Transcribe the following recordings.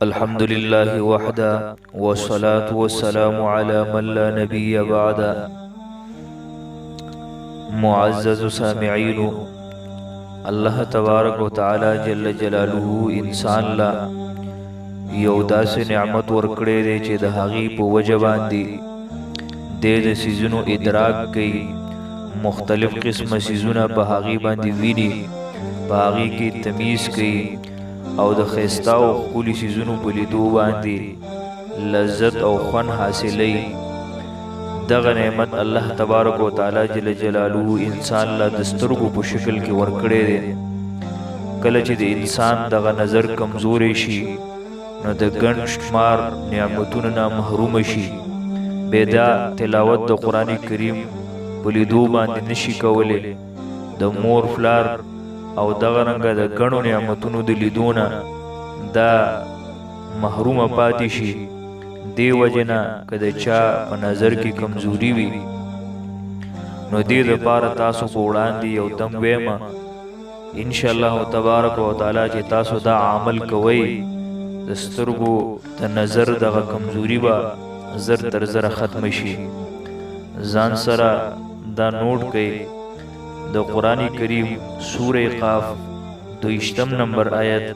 الحمد لله وحده والصلاة والسلام على من لا نبي بعد. معزز سامعين، الله تبارک و تعالی جل جلاله انسان لا یو داسې نعمت ورکړی دی چې د هغې په وجه باندې د سیزونو ادراک کوي، مختلف قسمه سیزونه په هغې باندې ویني، په هغې کې تمیز کوي او د ښایسته او ښکلي څیزونو په لیدو باندې لذت او خوند حاصلوي. دغه نعمت الله تبارک و تعالی جل جلاله انسان له د سترګو په شکل کې ورکړی دی. کله چې د انسان دغه نظر کمزوری شي نو د ګڼ شمار نعمتونو نه محروم شي، بیا دا تلاوت د قرآن کریم په لیدو باندې نشي کولی، د مور پلار او دغه رنګه د ګڼو نعمتونو د لیدونه دا محرومه پاتې شي. دې وجې نه که د چا په نظر کې کمزوري وي نو دې دپاره تاسو په وړاندې یو دم ویمه انشاءالله تبارک و تعالی چې تاسو دا عمل کوئ، د سترګو د نظر دغه کمزوري به زر تر زره ختمه شي. ځان سره دا نوٹ کئ، د قرآن کریم سورہ قاف 22 نمبر آیت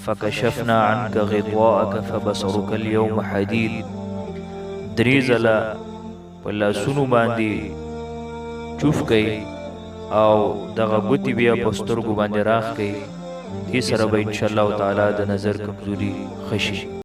فکشفنا عنک غطاءک فبصرک اليوم حدید، درې ځله په لاسونو باندې چوف کئ او دغه ګوتې بیا په سترګو باندې راخ کئ، دې سره به انشاءالله تعالی د نظر کمزوري ښه شي.